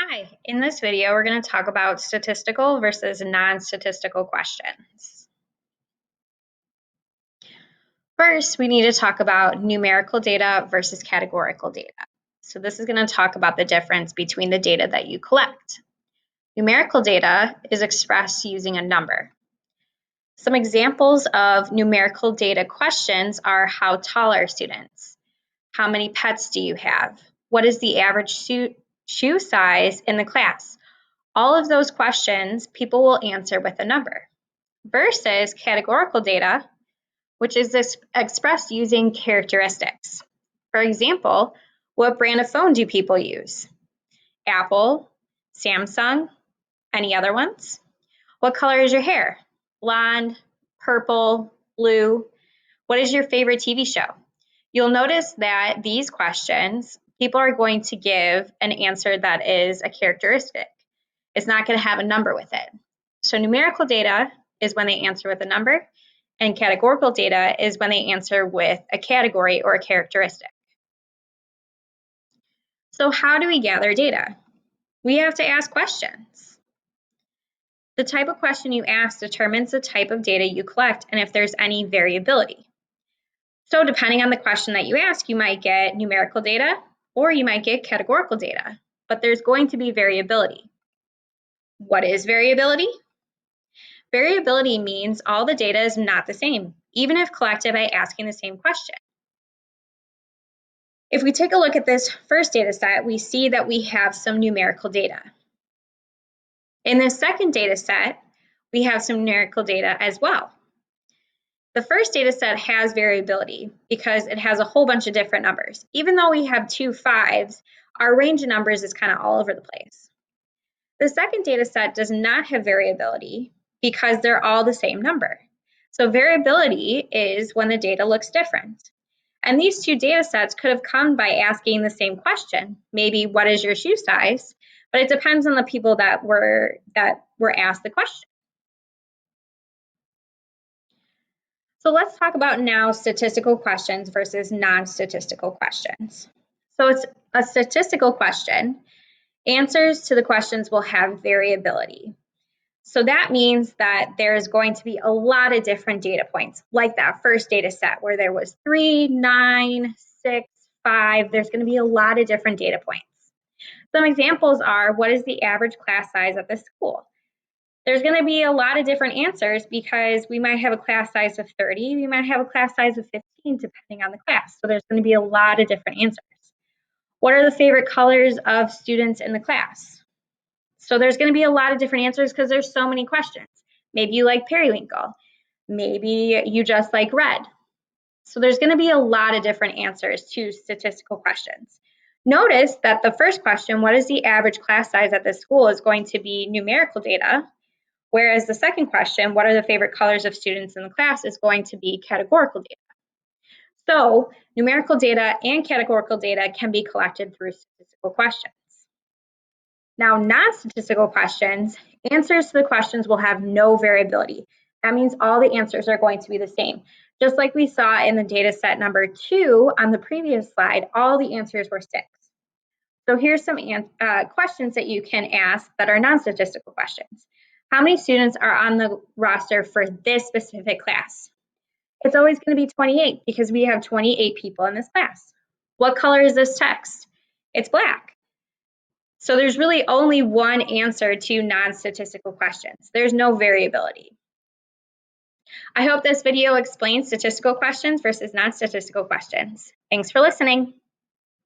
Hi, in this video, we're going to talk about statistical versus non-statistical questions. First, we need to talk about numerical data versus categorical data. So this is going to talk about the difference between the data that you collect. Numerical data is expressed using a number. Some examples of numerical data questions are: how tall are students? How many pets do you have? What is the average shoe size in the class? All of those questions people will answer with a number, versus categorical data, which is expressed using characteristics. For example, what brand of phone do people use? Apple, Samsung, any other ones? What color is your hair? Blonde, purple, blue? What is your favorite TV show? You'll notice that these questions, people are going to give an answer that is a characteristic. It's not going to have a number with it. So numerical data is when they answer with a number, and categorical data is when they answer with a category or a characteristic. So how do we gather data? We have to ask questions. The type of question you ask determines the type of data you collect and if there's any variability. So depending on the question that you ask, you might get numerical data or you might get categorical data, but there's going to be variability. What is variability? Variability means all the data is not the same, even if collected by asking the same question. If we take a look at this first data set, we see that we have some numerical data. In this second data set, we have some numerical data as well. The first data set has variability because it has a whole bunch of different numbers. Even though we have two 5s, our range of numbers is kind of all over the place. The second data set does not have variability because they're all the same number. So variability is when the data looks different. And these two data sets could have come by asking the same question, maybe what is your shoe size? But it depends on the people that were asked the question. So let's talk about now statistical questions versus non-statistical questions. So it's a statistical question. Answers to the questions will have variability. So that means that there's going to be a lot of different data points, like that first data set where there was 3, 9, 6, 5. There's going to be a lot of different data points. Some examples are, what is the average class size at the school? There's going to be a lot of different answers because we might have a class size of 30, we might have a class size of 15, depending on the class. So there's going to be a lot of different answers. What are the favorite colors of students in the class? So there's going to be a lot of different answers because there's so many questions. Maybe you like periwinkle. Maybe you just like red. So there's going to be a lot of different answers to statistical questions. Notice that the first question, what is the average class size at this school, is going to be numerical data, whereas the second question, what are the favorite colors of students in the class, is going to be categorical data. So numerical data and categorical data can be collected through statistical questions. Now, non-statistical questions, answers to the questions will have no variability. That means all the answers are going to be the same. Just like we saw in the data set number 2 on the previous slide, all the answers were 6. So here's some questions that you can ask that are non-statistical questions. How many students are on the roster for this specific class? It's always going to be 28 because we have 28 people in this class. What color is this text? It's black. So there's really only one answer to non-statistical questions. There's no variability. I hope this video explains statistical questions versus non-statistical questions. Thanks for listening.